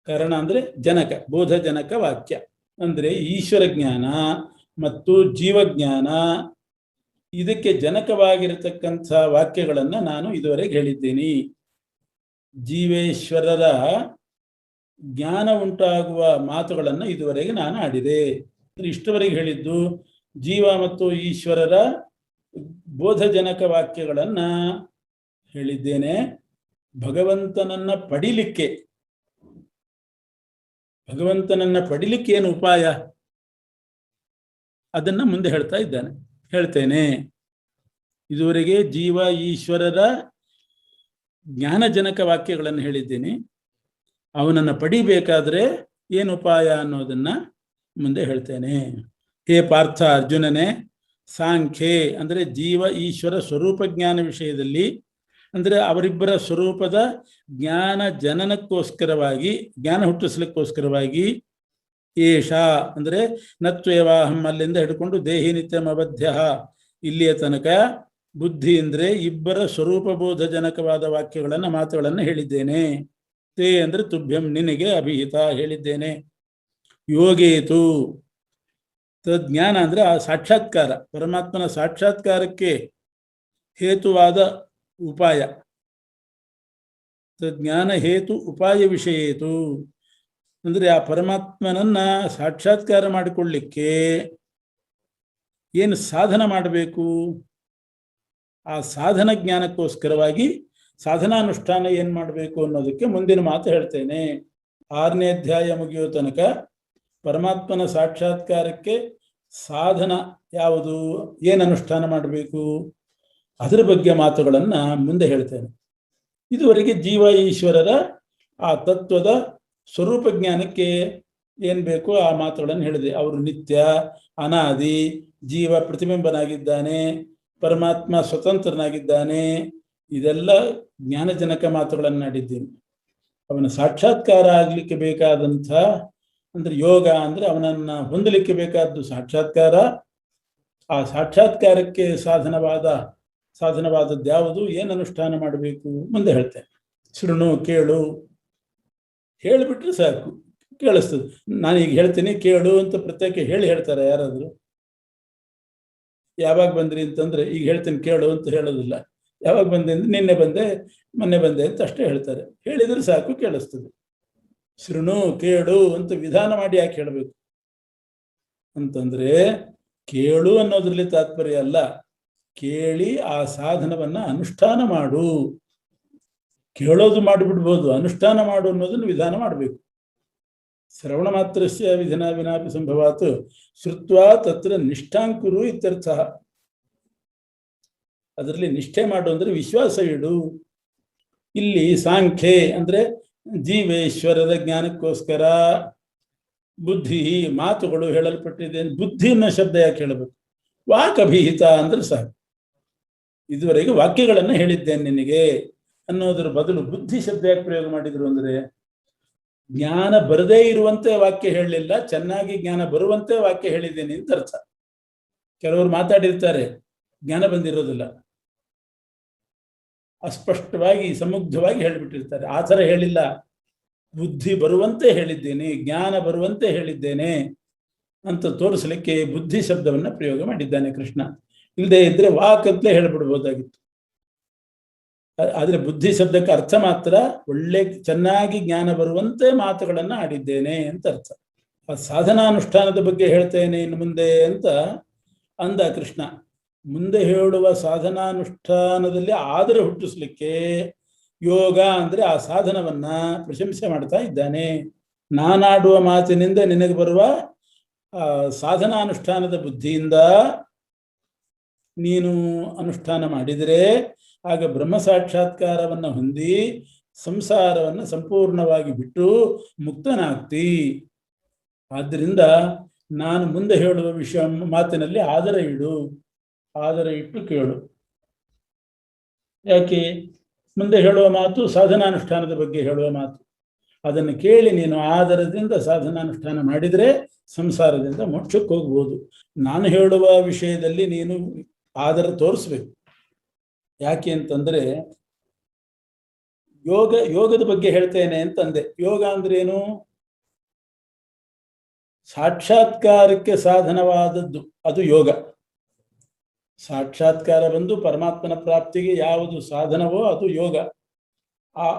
ಕರಣ ಅಂದ್ರೆ ಜನಕ, ಬೋಧಜನಕ ವಾಕ್ಯ ಅಂದ್ರೆ ಈಶ್ವರ ಜ್ಞಾನ ಮತ್ತು ಜೀವಜ್ಞಾನ, ಇದಕ್ಕೆ ಜನಕವಾಗಿರತಕ್ಕಂಥ ವಾಕ್ಯಗಳನ್ನ ನಾನು ಇದುವರೆಗೆ ಹೇಳಿದ್ದೀನಿ. ಜೀವೇಶ್ವರರ ಜ್ಞಾನ ಉಂಟಾಗುವ ಮಾತುಗಳನ್ನು ಇದುವರೆಗೆ ನಾನು ಆಡಿದೆ. ಇಷ್ಟವರೆಗೆ ಹೇಳಿದ್ದು ಜೀವ ಮತ್ತು ಈಶ್ವರರ ಬೋಧಜನಕ ವಾಕ್ಯಗಳನ್ನ ಹೇಳಿದ್ದೇನೆ. ಭಗವಂತನನ್ನ ಪಡಿಲಿಕ್ಕೆ ಏನು ಉಪಾಯ ಅದನ್ನ ಮುಂದೆ ಹೇಳ್ತೇನೆ. ಇದುವರೆಗೆ ಜೀವ ಈಶ್ವರರ ಜ್ಞಾನಜನಕ ವಾಕ್ಯಗಳನ್ನು ಹೇಳಿದ್ದೀನಿ. ಅವನನ್ನು ಪಡಿಬೇಕಾದ್ರೆ ಏನು ಉಪಾಯ ಅನ್ನೋದನ್ನ ಮುಂದೆ ಹೇಳ್ತೇನೆ. ಹೇ ಪಾರ್ಥ ಅರ್ಜುನನೇ, ಸಾಂಖ್ಯೆ ಅಂದರೆ ಜೀವ ಈಶ್ವರ ಸ್ವರೂಪ ಜ್ಞಾನ ವಿಷಯದಲ್ಲಿ, ಅಂದರೆ ಅವರಿಬ್ಬರ ಸ್ವರೂಪದ ಜ್ಞಾನ ಜನನಕ್ಕೋಸ್ಕರವಾಗಿ, ಜ್ಞಾನ ಹುಟ್ಟಿಸ್ಲಿಕ್ಕೋಸ್ಕರವಾಗಿ, ಏಷ ಅಂದರೆ ನತ್ವೇವಾಹಂ ಅಲ್ಲಿಂದ ಹಿಡ್ಕೊಂಡು ದೇಹಿ ನಿತ್ಯಮಬದ್ಧ ಇಲ್ಲಿಯ ತನಕ ಬುದ್ಧಿ ಅಂದರೆ ಇಬ್ಬರ ಸ್ವರೂಪಬೋಧಜನಕವಾದ ಮಾತುಗಳನ್ನು ಹೇಳಿದ್ದೇನೆ. ತೇ ಅಂದರೆ ತುಭ್ಯಂ ನಿನಗೆ ಅಭಿಹಿತ ಹೇಳಿದ್ದೇನೆ. ಯೋಗೇತು ತಜ್ಞಾನ ಅಂದರೆ ಆ ಸಾಕ್ಷಾತ್ಕಾರ, ಪರಮಾತ್ಮನ ಸಾಕ್ಷಾತ್ಕಾರಕ್ಕೆ ಹೇತುವಾದ ಉಪಾಯ. ತಜ್ಞಾನ ಹೇತು ಉಪಾಯ ವಿಷಯೇತು ಅಂದರೆ ಆ ಪರಮಾತ್ಮನನ್ನ ಸಾಕ್ಷಾತ್ಕಾರ ಮಾಡಿಕೊಳ್ಳಿಕ್ಕೆ ಏನು ಸಾಧನ ಮಾಡಬೇಕು, ಆ ಸಾಧನ ಜ್ಞಾನಕ್ಕೋಸ್ಕರವಾಗಿ ಸಾಧನಾನುಷ್ಠಾನ ಏನು ಮಾಡಬೇಕು ಅನ್ನೋದಕ್ಕೆ ಮುಂದಿನ ಮಾತು ಹೇಳ್ತೇನೆ. 6ನೇ ಅಧ್ಯಾಯ ಮುಗಿಯೋ ತನಕ ಪರಮಾತ್ಮನ ಸಾಕ್ಷಾತ್ಕಾರಕ್ಕೆ ಸಾಧನ ಯಾವುದು, ಏನು ಅನುಷ್ಠಾನ ಮಾಡಬೇಕು, ಅದರ ಬಗ್ಗೆ ಮಾತುಗಳನ್ನು ಮುಂದೆ ಹೇಳ್ತೇನೆ. ಇದುವರೆಗೆ ಜೀವ ಈಶ್ವರರ ಆ ತತ್ವದ ಸ್ವರೂಪ ಜ್ಞಾನಕ್ಕೆ ಏನು ಬೇಕು ಆ ಮಾತುಗಳನ್ನು ಹೇಳಿದೆ. ಅವರು ನಿತ್ಯ, ಅನಾದಿ, ಜೀವ ಪ್ರತಿಬಿಂಬನಾಗಿದ್ದಾನೆ, ಪರಮಾತ್ಮ ಸ್ವತಂತ್ರನಾಗಿದ್ದಾನೆ, ಇದೆಲ್ಲ ಜ್ಞಾನಜನಕ ಮಾತುಗಳನ್ನು ಆಡಿದ್ದೀನಿ. ಅವನ ಸಾಕ್ಷಾತ್ಕಾರ ಆಗಲಿಕ್ಕೆ ಬೇಕಾದಂಥ ಅಂದರೆ ಯೋಗ ಅಂದರೆ ಅವನನ್ನು ಹೊಂದಲಿಕ್ಕೆ ಬೇಕಾದ್ದು ಸಾಕ್ಷಾತ್ಕಾರ. ಆ ಸಾಕ್ಷಾತ್ಕಾರಕ್ಕೆ ಸಾಧನವಾದದ್ದು ಯಾವುದು, ಏನು ಅನುಷ್ಠಾನ ಮಾಡಬೇಕು ಮುಂದೆ ಹೇಳ್ತೇನೆ. ಶೃಣು ಕೇಳು, ಹೇಳಿಬಿಟ್ರೆ ಸಾಕು, ಕೇಳಿಸ್ತದೆ. ನಾನೀಗ ಹೇಳ್ತೀನಿ ಕೇಳು ಅಂತ ಪ್ರತ್ಯೇಕ ಹೇಳ್ತಾರೆ ಯಾರಾದರೂ? ಯಾವಾಗ ಬಂದ್ರಿ ಅಂತಂದ್ರೆ ಈಗ ಹೇಳ್ತೀನಿ ಕೇಳು ಅಂತ ಹೇಳೋದಿಲ್ಲ. ಯಾವಾಗ ಬಂದೆ ಅಂದ್ರೆ ನಿನ್ನೆ ಬಂದೆ, ಮೊನ್ನೆ ಬಂದೆ ಅಂತ ಅಷ್ಟೇ ಹೇಳ್ತಾರೆ. ಹೇಳಿದ್ರೆ ಸಾಕು, ಕೇಳಿಸ್ತದೆ. ಶೃಣು ಕೇಳು ಅಂತ ವಿಧಾನ ಮಾಡಿ ಯಾಕೆ ಹೇಳಬೇಕು ಅಂತಂದ್ರೆ, ಕೇಳು ಅನ್ನೋದ್ರಲ್ಲಿ ತಾತ್ಪರ್ಯ ಅಲ್ಲ, ಕೇಳಿ ಆ ಸಾಧನವನ್ನ ಅನುಷ್ಠಾನ ಮಾಡು. ಕೇಳೋದು ಮಾಡಿಬಿಡ್ಬೋದು, ಅನುಷ್ಠಾನ ಮಾಡು ಅನ್ನೋದನ್ನು ವಿಧಾನ ಮಾಡಬೇಕು. ಶ್ರವಣ ಮಾತ್ರಸ್ಯ ವಿಧಾನ ವಿನಾಪಿ ಸಂಭವಾತ್ ಶ್ರುತ್ವಾ ತತ್ರ ನಿಷ್ಠಾಂಕುರು ಇತ್ಯರ್ಥ. ಅದರಲ್ಲಿ ನಿಷ್ಠೆ ಮಾಡು ಅಂದ್ರೆ ವಿಶ್ವಾಸ ಇಡು. ಇಲ್ಲಿ ಸಾಂಖ್ಯೆ ಅಂದ್ರೆ ಜೀವೇಶ್ವರದ ಜ್ಞಾನಕ್ಕೋಸ್ಕರ ಬುದ್ಧಿ ಮಾತುಗಳು ಹೇಳಲ್ಪಟ್ಟಿದೆ. ಬುದ್ಧಿ ಅನ್ನೋ ಶಬ್ದ ಯಾಕೆ ಹೇಳಬೇಕು? ವಾಕ್ ಅಭಿಹಿತ ಅಂದ್ರೆ ಸಾಕು. ಇದುವರೆಗೆ ವಾಕ್ಯಗಳನ್ನು ಹೇಳಿದ್ದೇನೆ ನಿನಗೆ ಅನ್ನೋದ್ರ ಬದಲು ಬುದ್ಧಿ ಶಬ್ದ ಯಾಕೆ ಪ್ರಯೋಗ ಮಾಡಿದ್ರು ಅಂದ್ರೆ, ಜ್ಞಾನ ಬರದೇ ಇರುವಂತೆ ವಾಕ್ಯ ಹೇಳಲಿಲ್ಲ, ಚೆನ್ನಾಗಿ ಜ್ಞಾನ ಬರುವಂತೆ ವಾಕ್ಯ ಹೇಳಿದ್ದೇನೆ ಅಂತ ಅರ್ಥ. ಕೆಲವರು ಮಾತಾಡಿರ್ತಾರೆ, ಜ್ಞಾನ ಬಂದಿರೋದಿಲ್ಲ, ಅಸ್ಪಷ್ಟವಾಗಿ ಸಮುಗ್ಧವಾಗಿ ಹೇಳಿಬಿಟ್ಟಿರ್ತಾರೆ. ಆ ಥರ ಹೇಳಿಲ್ಲ, ಬುದ್ಧಿ ಬರುವಂತೆ ಹೇಳಿದ್ದೇನೆ, ಜ್ಞಾನ ಬರುವಂತೆ ಹೇಳಿದ್ದೇನೆ ಅಂತ ತೋರಿಸಲಿಕ್ಕೆ ಬುದ್ಧಿ ಶಬ್ದವನ್ನ ಪ್ರಯೋಗ ಮಾಡಿದ್ದಾನೆ ಕೃಷ್ಣ. ಇಲ್ಲದೆ ಇದ್ರೆ ವಾಕ್ ಅಂತಲೇ ಹೇಳ್ಬಿಡ್ಬೋದಾಗಿತ್ತು. ಆದ್ರೆ ಬುದ್ಧಿ ಶಬ್ದಕ್ಕೆ ಅರ್ಥ ಮಾತ್ರ ಒಳ್ಳೆ ಚೆನ್ನಾಗಿ ಜ್ಞಾನ ಬರುವಂತೆ ಮಾತುಗಳನ್ನು ಆಡಿದ್ದೇನೆ ಅಂತ ಅರ್ಥ. ಆ ಸಾಧನಾನುಷ್ಠಾನದ ಬಗ್ಗೆ ಹೇಳ್ತೇನೆ ಇನ್ನು ಮುಂದೆ ಅಂತ ಅಂದ ಕೃಷ್ಣ. ಮುಂದೆ ಹೇಳುವ ಸಾಧನಾನುಷ್ಠಾನದಲ್ಲಿ ಆದರ ಹುಟ್ಟಿಸ್ಲಿಕ್ಕೆ ಯೋಗ ಅಂದ್ರೆ ಆ ಸಾಧನವನ್ನ ಪ್ರಶಂಸೆ ಮಾಡ್ತಾ ಇದ್ದಾನೆ. ನಾನಾಡುವ ಮಾತಿನಿಂದ ನಿನಗೆ ಬರುವ ಸಾಧನಾನುಷ್ಠಾನದ ಬುದ್ಧಿಯಿಂದ ನೀನು ಅನುಷ್ಠಾನ ಮಾಡಿದರೆ ಆಗ ಬ್ರಹ್ಮ ಸಾಕ್ಷಾತ್ಕಾರವನ್ನು ಹೊಂದಿ ಸಂಸಾರವನ್ನು ಸಂಪೂರ್ಣವಾಗಿ ಬಿಟ್ಟು ಮುಕ್ತನಾಗ್ತಿ. ಆದ್ದರಿಂದ ನಾನು ಮುಂದೆ ಹೇಳುವ ವಿಷಯ ಮಾತಿನಲ್ಲಿ ಆದರ ಇಟ್ಟು ಕೇಳು. ಯಾಕೆ? ಮುಂದೆ ಹೇಳುವ ಮಾತು ಸಾಧನಾನುಷ್ಠಾನದ ಬಗ್ಗೆ ಹೇಳುವ ಮಾತು. ಅದನ್ನು ಕೇಳಿ ನೀನು ಆದರದಿಂದ ಸಾಧನಾನುಷ್ಠಾನ ಮಾಡಿದರೆ ಸಂಸಾರದಿಂದ ಮೋಕ್ಷಕ್ಕೆ ಹೋಗ್ಬೋದು. ನಾನು ಹೇಳುವ ವಿಷಯದಲ್ಲಿ ನೀನು ಆದರ ತೋರಿಸ್ಬೇಕು. ಯಾಕೆ ಅಂತಂದ್ರೆ ಯೋಗದ ಬಗ್ಗೆ ಹೇಳ್ತೇನೆ ಅಂತಂದೆ. ಯೋಗ ಅಂದ್ರೇನು? ಸಾಕ್ಷಾತ್ಕಾರಕ್ಕೆ ಸಾಧನವಾದದ್ದು ಅದು ಯೋಗ. ಸಾಕ್ಷಾತ್ಕಾರ ಬಂದು ಪರಮಾತ್ಮನ ಪ್ರಾಪ್ತಿಗೆ ಯಾವುದು ಸಾಧನವೋ ಅದು ಯೋಗ.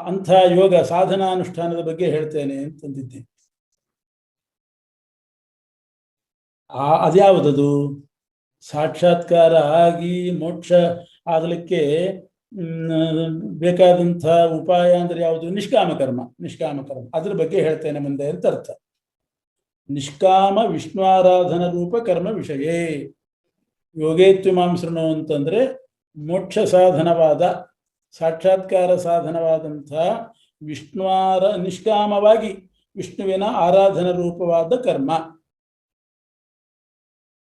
ಅಂಥ ಯೋಗ ಸಾಧನಾನುಷ್ಠಾನದ ಬಗ್ಗೆ ಹೇಳ್ತೇನೆ ಅಂತಂದಿದ್ದೆ. ಅದ್ಯಾವುದದು? ಸಾಕ್ಷಾತ್ಕಾರ ಆಗಿ ಮೋಕ್ಷ ಆಗಲಿಕ್ಕೆ ಬೇಕಾದಂಥ ಉಪಾಯ ಅಂದ್ರೆ ಯಾವುದು? ನಿಷ್ಕಾಮ ಕರ್ಮ. ಅದ್ರ ಬಗ್ಗೆ ಹೇಳ್ತೇನೆ ಮುಂದೆ ಅಂತ ಅರ್ಥ. ನಿಷ್ಕಾಮ ವಿಷ್ಣುವಾರಾಧನ ರೂಪ ಕರ್ಮ ವಿಷಯೇ ಯೋಗೇತ್ಯುಮಾಂಸೃಣು ಅಂತಂದ್ರೆ ಮೋಕ್ಷ ಸಾಧನವಾದ, ಸಾಕ್ಷಾತ್ಕಾರ ಸಾಧನವಾದಂಥ ನಿಷ್ಕಾಮವಾಗಿ ವಿಷ್ಣುವಿನ ಆರಾಧನ ರೂಪವಾದ ಕರ್ಮ,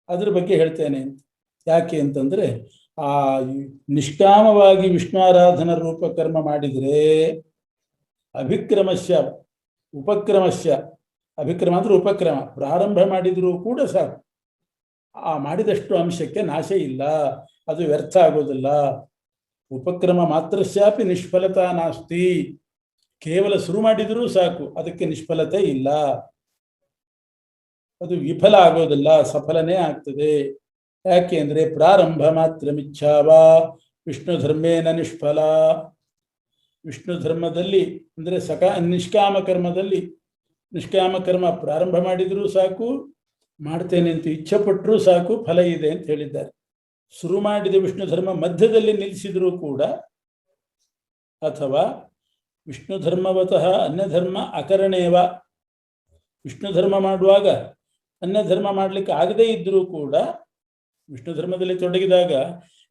ಅದ್ರ ಬಗ್ಗೆ ಹೇಳ್ತೇನೆ ಅಂತ. ಯಾಕೆ ಅಂತಂದ್ರೆ ಆ ನಿಷ್ಕಾಮವಾಗಿ ವಿಷ್ಣುವಾರಾಧನ ರೂಪ ಕರ್ಮ ಮಾಡಿದರೆ ಅಭಿಕ್ರಮಸ್ಯ ಉಪಕ್ರಮಸ್ಯ, ಅಭಿಕ್ರಮ ಅಂದ್ರೆ ಉಪಕ್ರಮ, ಪ್ರಾರಂಭ ಮಾಡಿದರೂ ಕೂಡ ಸಾಕು, ಆ ಮಾಡಿದಷ್ಟು ಅಂಶಕ್ಕೆ ನಾಶ ಇಲ್ಲ, ಅದು ವ್ಯರ್ಥ ಆಗೋದಿಲ್ಲ. ಉಪಕ್ರಮ ಮಾತ್ರಸ್ಯಾಪಿ ನಿಷ್ಫಲತಾ ನಾಸ್ತಿ, ಕೇವಲ ಶುರು ಮಾಡಿದರೂ ಸಾಕು, ಅದಕ್ಕೆ ನಿಷ್ಫಲತೆ ಇಲ್ಲ, ಅದು ವಿಫಲ ಆಗೋದಿಲ್ಲ, ಸಫಲನೇ ಆಗ್ತದೆ. ಯಾಕೆ ಅಂದ್ರೆ ಪ್ರಾರಂಭ ಮಾತ್ರ ಮಿಚ್ಛಾವ ವಿಷ್ಣು ಧರ್ಮೇನ ನಿಷ್ಫಲ. ವಿಷ್ಣು ಧರ್ಮದಲ್ಲಿ ಅಂದ್ರೆ ನಿಷ್ಕಾಮ ಕರ್ಮದಲ್ಲಿ, ನಿಷ್ಕಾಮ ಕರ್ಮ ಪ್ರಾರಂಭ ಮಾಡಿದರೂ ಸಾಕು, ಮಾಡ್ತೇನೆ ಅಂತ ಇಚ್ಛೆ ಪಟ್ಟರೂ ಸಾಕು, ಫಲ ಇದೆ ಅಂತ ಹೇಳಿದ್ದಾರೆ. ಶುರು ಮಾಡಿದ ವಿಷ್ಣು ಧರ್ಮ ಮಧ್ಯದಲ್ಲಿ ನಿಲ್ಲಿಸಿದರೂ ಕೂಡ, ಅಥವಾ ವಿಷ್ಣು ಧರ್ಮವತಃ ಅನ್ಯಧರ್ಮ ಅಕರಣೇವ, ವಿಷ್ಣು ಧರ್ಮ ಮಾಡುವಾಗ ಅನ್ಯ ಧರ್ಮ ಮಾಡಲಿಕ್ಕೆ ಆಗದೇ ಇದ್ದರೂ ಕೂಡ ವಿಷ್ಣು ಧರ್ಮದಲ್ಲಿ ತೊಡಗಿದಾಗ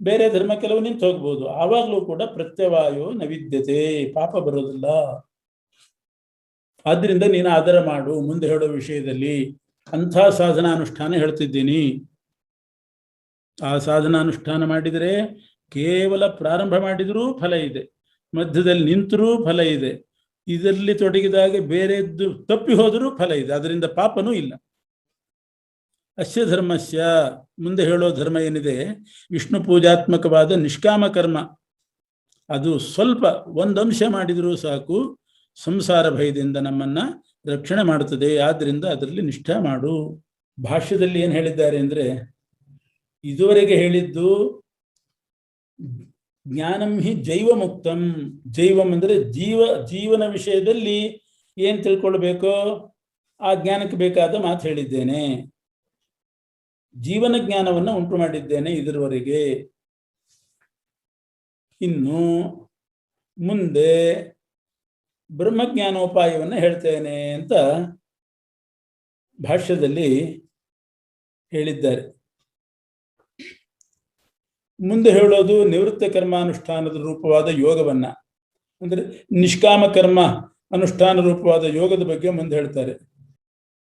ಬೇರೆ ಧರ್ಮ ಕೆಲವು ನಿಂತು ಹೋಗ್ಬೋದು, ಆವಾಗಲೂ ಕೂಡ ಪ್ರತ್ಯವಾಯೋ ನವಿದ್ಯತೆ, ಪಾಪ ಬರೋದಿಲ್ಲ. ಆದ್ರಿಂದ ನೀನು ಆದರ ಮಾಡು, ಮುಂದೆ ಹೇಳೋ ವಿಷಯದಲ್ಲಿ ಅಂಥ ಸಾಧನಾನುಷ್ಠಾನ ಹೇಳ್ತಿದ್ದೀನಿ. ಆ ಸಾಧನಾನುಷ್ಠಾನ ಮಾಡಿದರೆ ಕೇವಲ ಪ್ರಾರಂಭ ಮಾಡಿದರೂ ಫಲ ಇದೆ, ಮಧ್ಯದಲ್ಲಿ ನಿಂತರೂ ಫಲ ಇದೆ, ಇದರಲ್ಲಿ ತೊಡಗಿದಾಗ ಬೇರೆದ್ದು ತಪ್ಪಿ ಹೋದರೂ ಫಲ ಇದೆ, ಅದರಿಂದ ಪಾಪನೂ ಇಲ್ಲ. ಅಸ್ಯ ಧರ್ಮಸ್ಯ, ಮುಂದೆ ಹೇಳೋ ಧರ್ಮ ಏನಿದೆ, ವಿಷ್ಣು ಪೂಜಾತ್ಮಕವಾದ ನಿಷ್ಕಾಮ ಕರ್ಮ, ಅದು ಸ್ವಲ್ಪ ಒಂದಂಶ ಮಾಡಿದರೂ ಸಾಕು, ಸಂಸಾರ ಭಯದಿಂದ ನಮ್ಮನ್ನ ರಕ್ಷಣೆ ಮಾಡುತ್ತದೆ. ಆದ್ರಿಂದ ಅದರಲ್ಲಿ ನಿಷ್ಠಾ ಮಾಡು. ಭಾಷ್ಯದಲ್ಲಿ ಏನು ಹೇಳಿದ್ದಾರೆ ಅಂದ್ರೆ, ಇದುವರೆಗೆ ಹೇಳಿದ್ದು ಜ್ಞಾನಂ ಹಿ ಜೈವ ಮುಕ್ತಂ. ಜೈವಂ ಅಂದ್ರೆ ಜೀವನ ವಿಷಯದಲ್ಲಿ ಏನ್ ತಿಳ್ಕೊಳ್ಬೇಕೋ ಆ ಜ್ಞಾನಕ್ಕೆ ಬೇಕಾದ ಮಾತು ಹೇಳಿದ್ದೇನೆ. ಜೀವನ ಜ್ಞಾನವನ್ನು ಉಂಟು ಮಾಡಿದ್ದೇನೆ ಇದರವರೆಗೆ. ಇನ್ನು ಮುಂದೆ ಬ್ರಹ್ಮಜ್ಞಾನೋಪಾಯವನ್ನು ಹೇಳ್ತೇನೆ ಅಂತ ಭಾಷ್ಯದಲ್ಲಿ ಹೇಳಿದ್ದಾರೆ. ಮುಂದೆ ಹೇಳೋದು ನಿವೃತ್ತ ಕರ್ಮಾನುಷ್ಠಾನದ ರೂಪವಾದ ಯೋಗವನ್ನ, ಅಂದ್ರೆ ನಿಷ್ಕಾಮ ಕರ್ಮ ಅನುಷ್ಠಾನ ರೂಪವಾದ ಯೋಗದ ಬಗ್ಗೆ ಮುಂದೆ ಹೇಳ್ತಾರೆ.